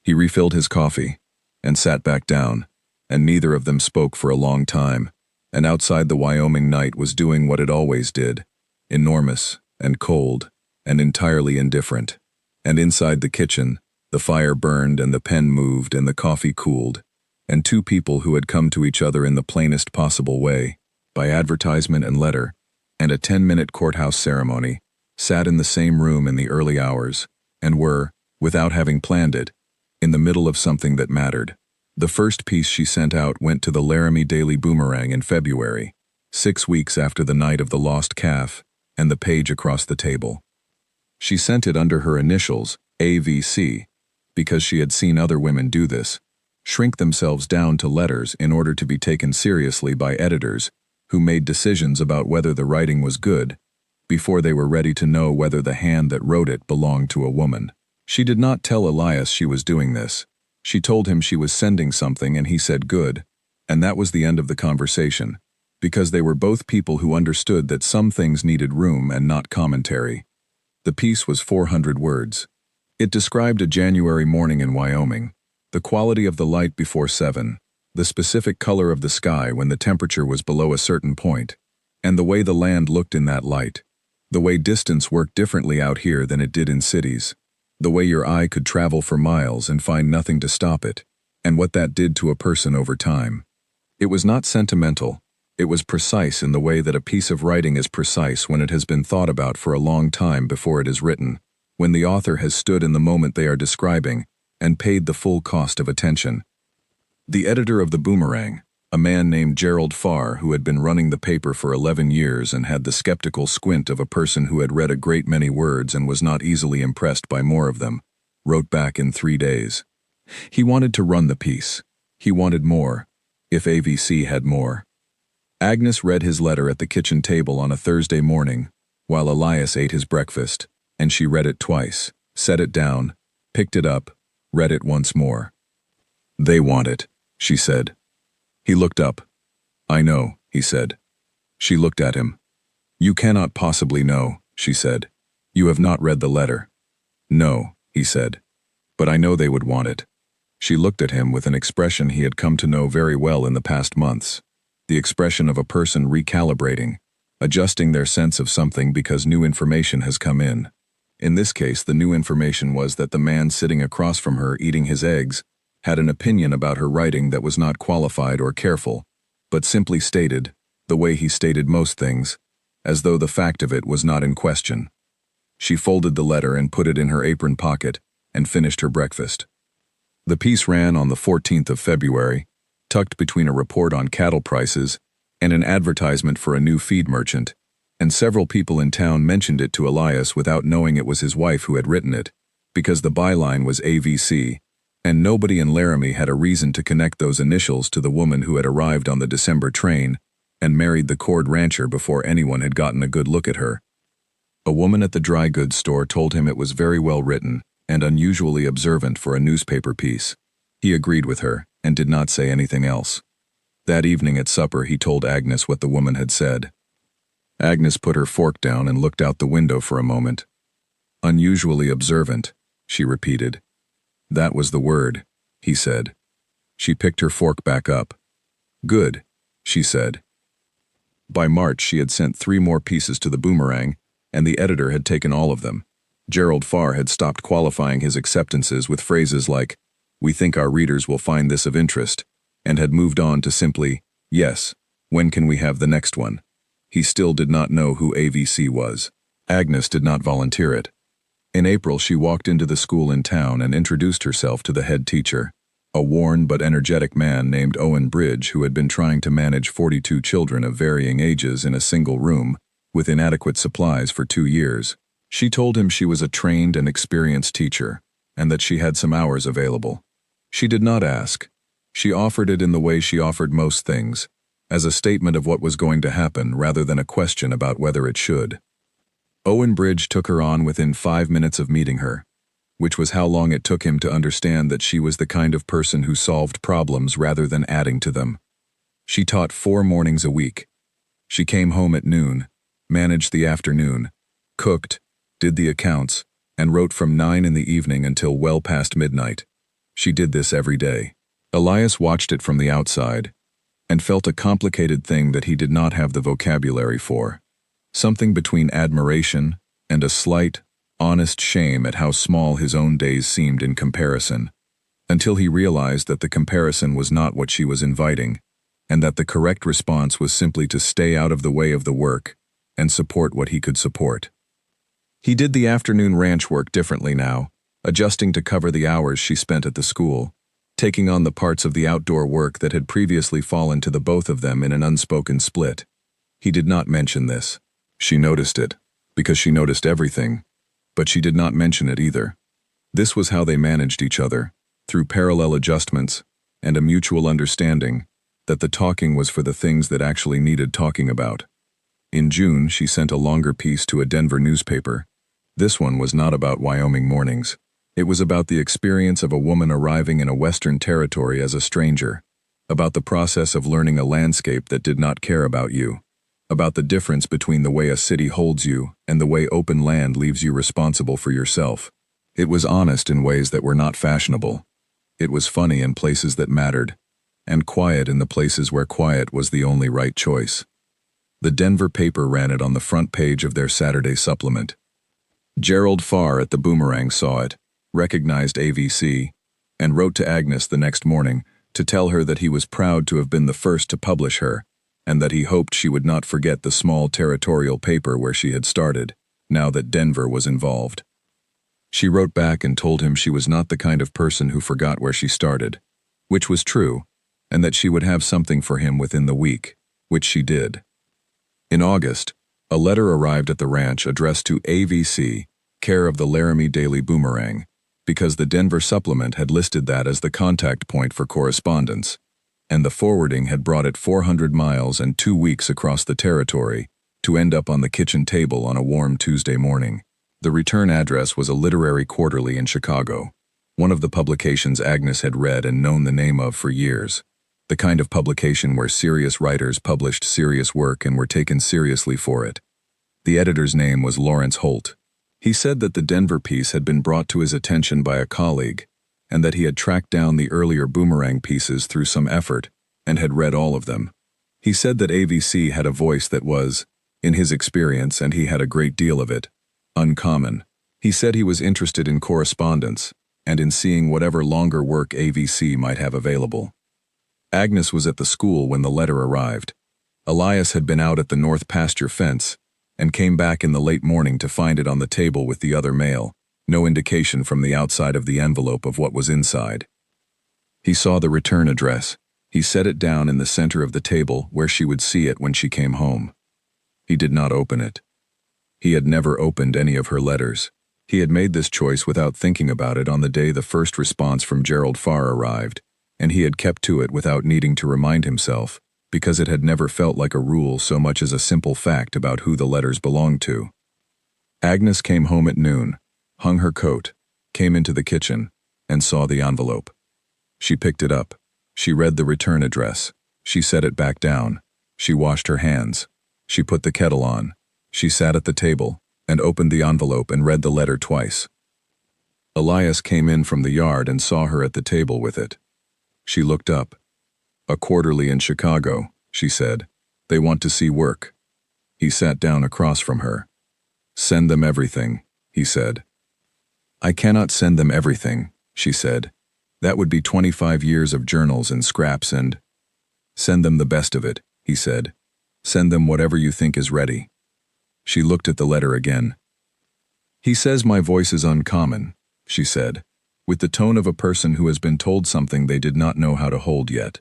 He refilled his coffee, and sat back down, and neither of them spoke for a long time, and outside the Wyoming night was doing what it always did, enormous, and cold, and entirely indifferent. And inside the kitchen, the fire burned and the pen moved and the coffee cooled, and two people who had come to each other in the plainest possible way, by advertisement and letter, and a 10-minute courthouse ceremony, sat in the same room in the early hours, and were, without having planned it, in the middle of something that mattered. The first piece she sent out went to the Laramie Daily Boomerang in February, 6 weeks after the night of the lost calf, and the page across the table. She sent it under her initials, AVC, because she had seen other women do this, shrink themselves down to letters in order to be taken seriously by editors who made decisions about whether the writing was good before they were ready to know whether the hand that wrote it belonged to a woman. She did not tell Elias she was doing this. She told him she was sending something and he said good, and that was the end of the conversation, because they were both people who understood that some things needed room and not commentary. The piece was 400 words. It described a January morning in Wyoming, the quality of the light before 7, the specific color of the sky when the temperature was below a certain point, and the way the land looked in that light, the way distance worked differently out here than it did in cities, the way your eye could travel for miles and find nothing to stop it, and what that did to a person over time. It was not sentimental. It was precise in the way that a piece of writing is precise when it has been thought about for a long time before it is written, when the author has stood in the moment they are describing and paid the full cost of attention. The editor of the Boomerang, a man named Gerald Farr who had been running the paper for 11 years and had the skeptical squint of a person who had read a great many words and was not easily impressed by more of them, wrote back in 3 days. He wanted to run the piece. He wanted more, if AVC had more. Agnes read his letter at the kitchen table on a Thursday morning, while Elias ate his breakfast, and she read it twice, set it down, picked it up, read it once more. "They want it," she said. He looked up. "I know," he said. She looked at him. "You cannot possibly know," she said. "You have not read the letter." "No," he said. "But I know they would want it." She looked at him with an expression he had come to know very well in the past months, the expression of a person recalibrating, adjusting their sense of something because new information has come in. In this case, the new information was that the man sitting across from her eating his eggs had an opinion about her writing that was not qualified or careful, but simply stated, the way he stated most things, as though the fact of it was not in question. She folded the letter and put it in her apron pocket and finished her breakfast. The piece ran on the 14th of February, tucked between a report on cattle prices and an advertisement for a new feed merchant, and several people in town mentioned it to Elias without knowing it was his wife who had written it, because the byline was AVC, and nobody in Laramie had a reason to connect those initials to the woman who had arrived on the December train and married the Cord rancher before anyone had gotten a good look at her. A woman at the dry goods store told him it was very well written and unusually observant for a newspaper piece. He agreed with her and did not say anything else. That evening at supper he told Agnes what the woman had said. Agnes put her fork down and looked out the window for a moment. "Unusually observant," she repeated. "That was the word," he said. She picked her fork back up. "Good," she said. By March she had sent 3 more pieces to the Boomerang, and the editor had taken all of them. Gerald Farr had stopped qualifying his acceptances with phrases like, "We think our readers will find this of interest," and had moved on to simply, "Yes, when can we have the next one?" He still did not know who AVC was. Agnes did not volunteer it. In April, she walked into the school in town and introduced herself to the head teacher, a worn but energetic man named Owen Bridge who had been trying to manage 42 children of varying ages in a single room with inadequate supplies for 2 years. She told him she was a trained and experienced teacher and that she had some hours available. She did not ask. She offered it in the way she offered most things, as a statement of what was going to happen rather than a question about whether it should. Owen Bridge took her on within 5 minutes of meeting her, which was how long it took him to understand that she was the kind of person who solved problems rather than adding to them. She taught 4 mornings a week. She came home at noon, managed the afternoon, cooked, did the accounts, and wrote from 9 in the evening until well past midnight. She did this every day. Elias watched it from the outside and felt a complicated thing that he did not have the vocabulary for. Something between admiration and a slight, honest shame at how small his own days seemed in comparison, until he realized that the comparison was not what she was inviting, and that the correct response was simply to stay out of the way of the work and support what he could support. He did the afternoon ranch work differently now, adjusting to cover the hours she spent at the school, taking on the parts of the outdoor work that had previously fallen to the both of them in an unspoken split. He did not mention this. She noticed it, because she noticed everything, but she did not mention it either. This was how they managed each other, through parallel adjustments and a mutual understanding that the talking was for the things that actually needed talking about. In June, she sent a longer piece to a Denver newspaper. This one was not about Wyoming mornings. It was about the experience of a woman arriving in a Western territory as a stranger, about the process of learning a landscape that did not care about you, about the difference between the way a city holds you and the way open land leaves you responsible for yourself. It was honest in ways that were not fashionable. It was funny in places that mattered, and quiet in the places where quiet was the only right choice. The Denver paper ran it on the front page of their Saturday supplement. Gerald Farr at the Boomerang saw it, recognized AVC, and wrote to Agnes the next morning to tell her that he was proud to have been the first to publish her, and that he hoped she would not forget the small territorial paper where she had started, now that Denver was involved. She wrote back and told him she was not the kind of person who forgot where she started, which was true, and that she would have something for him within the week, which she did. In August, a letter arrived at the ranch addressed to AVC, care of the Laramie Daily Boomerang, because the Denver supplement had listed that as the contact point for correspondence, and the forwarding had brought it 400 miles and 2 weeks across the territory to end up on the kitchen table on a warm Tuesday morning. The return address was a literary quarterly in Chicago, one of the publications Agnes had read and known the name of for years, the kind of publication where serious writers published serious work and were taken seriously for it. The editor's name was Lawrence Holt. He said that the Denver piece had been brought to his attention by a colleague, and that he had tracked down the earlier Boomerang pieces through some effort and had read all of them. He said that AVC had a voice that was, in his experience, and he had a great deal of it, uncommon. He said he was interested in correspondence and in seeing whatever longer work AVC might have available. Agnes was at the school when the letter arrived. Elias had been out at the north pasture fence and came back in the late morning to find it on the table with the other mail, no indication from the outside of the envelope of what was inside. He saw the return address. He set it down in the center of the table where she would see it when she came home. He did not open it. He had never opened any of her letters. He had made this choice without thinking about it on the day the first response from Gerald Farr arrived, and he had kept to it without needing to remind himself, because it had never felt like a rule so much as a simple fact about who the letters belonged to. Agnes came home at noon, hung her coat, came into the kitchen, and saw the envelope. She picked it up. She read the return address. She set it back down. She washed her hands. She put the kettle on. She sat at the table and opened the envelope and read the letter twice. Elias came in from the yard and saw her at the table with it. She looked up. "A quarterly in Chicago," she said. "They want to see work." He sat down across from her. "Send them everything," he said. "I cannot send them everything," she said. "That would be 25 years of journals and scraps and—" "Send them the best of it," he said. "Send them whatever you think is ready." She looked at the letter again. He says my voice is uncommon, she said, with the tone of a person who has been told something they did not know how to hold yet.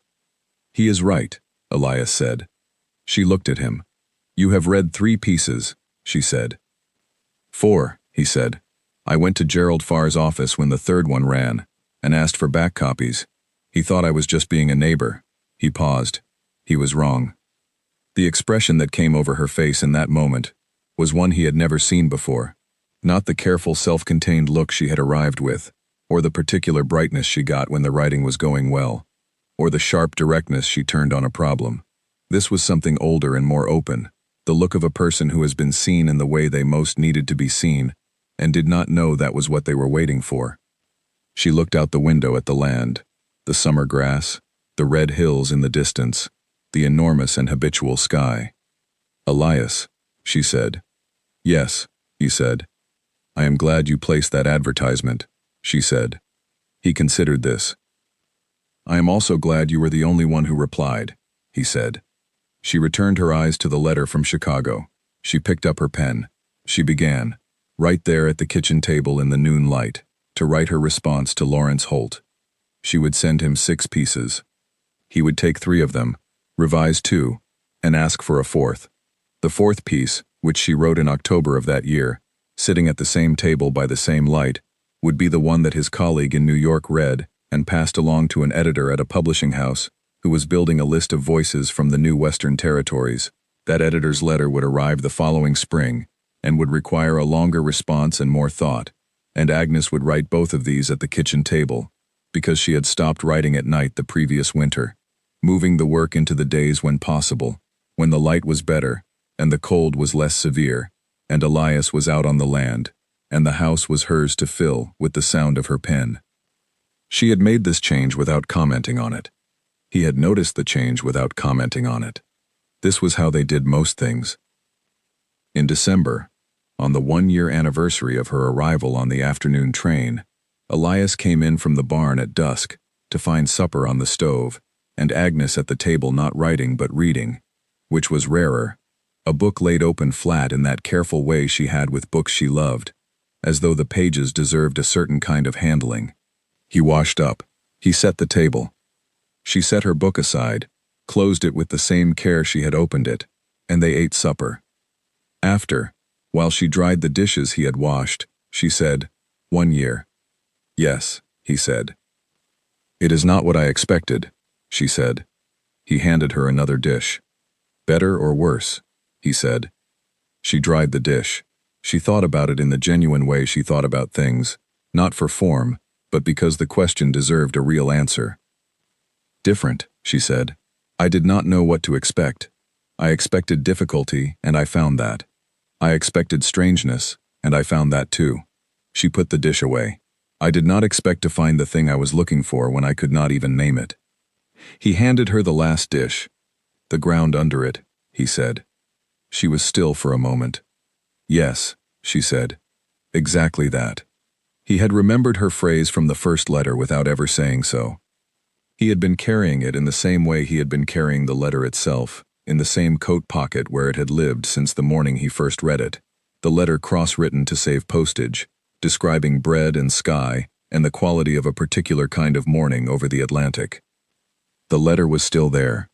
He is right, Elias said. She looked at him. You have read 3 pieces, she said. 4, he said. I went to Gerald Farr's office when the 3rd one ran, and asked for back copies. He thought I was just being a neighbor. He paused. He was wrong. The expression that came over her face in that moment was one he had never seen before. Not the careful, self-contained look she had arrived with, or the particular brightness she got when the writing was going well, or the sharp directness she turned on a problem. This was something older and more open, the look of a person who has been seen in the way they most needed to be seen, and did not know that was what they were waiting for. She looked out the window at the land, the summer grass, the red hills in the distance, the enormous and habitual sky. Elias, she said. Yes, he said. I am glad you placed that advertisement, she said. He considered this. I am also glad you were the only one who replied, he said. She returned her eyes to the letter from Chicago. She picked up her pen. She began, right there at the kitchen table in the noon light, to write her response to Lawrence Holt. She would send him 6 pieces. He would take 3 of them, revise 2, and ask for a 4th. The 4th piece, which she wrote in October of that year, sitting at the same table by the same light, would be the one that his colleague in New York read and passed along to an editor at a publishing house who was building a list of voices from the new Western territories. That editor's letter would arrive the following spring and would require a longer response and more thought, and Agnes would write both of these at the kitchen table, because she had stopped writing at night the previous winter, moving the work into the days when possible, when the light was better and the cold was less severe, and Elias was out on the land, and the house was hers to fill with the sound of her pen. She had made this change without commenting on it. He had noticed the change without commenting on it. This was how they did most things. In December, on the 1-year anniversary of her arrival on the afternoon train, Elias came in from the barn at dusk to find supper on the stove, and Agnes at the table not writing but reading, which was rarer, a book laid open flat in that careful way she had with books she loved, as though the pages deserved a certain kind of handling. He washed up. He set the table. She set her book aside, closed it with the same care she had opened it, and they ate supper. After, while she dried the dishes he had washed, she said, 1 year. Yes, he said. It is not what I expected, she said. He handed her another dish. Better or worse, he said. She dried the dish. She thought about it in the genuine way she thought about things, not for form, but because the question deserved a real answer. Different, she said. I did not know what to expect. I expected difficulty, and I found that. I expected strangeness, and I found that too. She put the dish away. I did not expect to find the thing I was looking for when I could not even name it. He handed her the last dish. The ground under it, he said. She was still for a moment. Yes, she said. Exactly that. He had remembered her phrase from the first letter without ever saying so. He had been carrying it in the same way he had been carrying the letter itself, in the same coat pocket where it had lived since the morning he first read it, the letter cross-written to save postage, describing bread and sky and the quality of a particular kind of morning over the Atlantic. The letter was still there.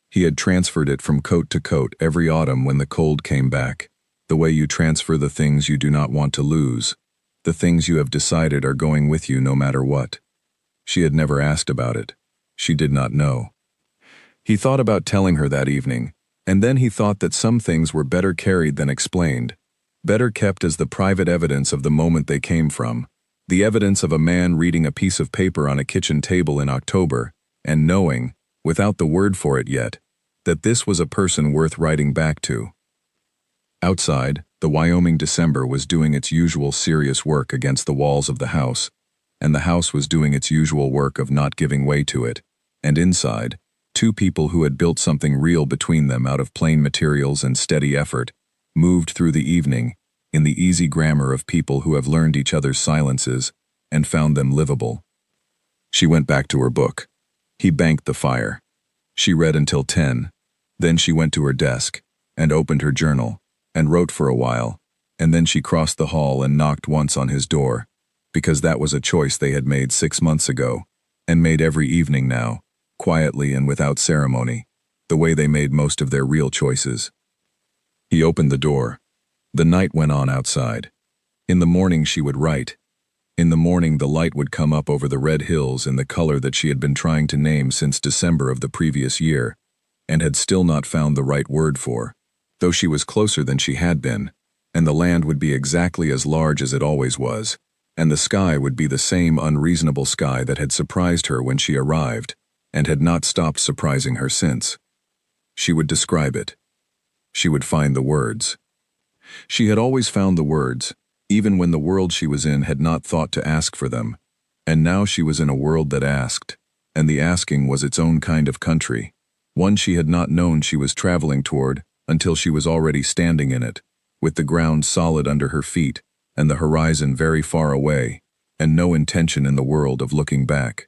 He had transferred it from coat to coat every autumn when the cold came back, the way you transfer the things you do not want to lose, the things you have decided are going with you no matter what. She had never asked about it. She did not know. He thought about telling her that evening, and then he thought that some things were better carried than explained, better kept as the private evidence of the moment they came from, the evidence of a man reading a piece of paper on a kitchen table in October, and knowing, without the word for it yet, that this was a person worth writing back to. Outside, the Wyoming December was doing its usual serious work against the walls of the house, and the house was doing its usual work of not giving way to it, and inside, 2 people who had built something real between them out of plain materials and steady effort, moved through the evening, in the easy grammar of people who have learned each other's silences, and found them livable. She went back to her book. He banked the fire. She read until 10. Then she went to her desk, and opened her journal, and wrote for a while, And then she crossed the hall and knocked once on his door, because that was a choice they had made 6 months ago, and made every evening now, quietly and without ceremony, the way they made most of their real choices. He opened the door. The night went on outside. In the morning she would write. In the morning the light would come up over the red hills in the color that she had been trying to name since December of the previous year, and had still not found the right word for, though she was closer than she had been, and the land would be exactly as large as it always was, and the sky would be the same unreasonable sky that had surprised her when she arrived, and had not stopped surprising her since. She would describe it. She would find the words. She had always found the words, even when the world she was in had not thought to ask for them, and now she was in a world that asked, and the asking was its own kind of country, one she had not known she was traveling toward until she was already standing in it, with the ground solid under her feet and the horizon very far away, and no intention in the world of looking back.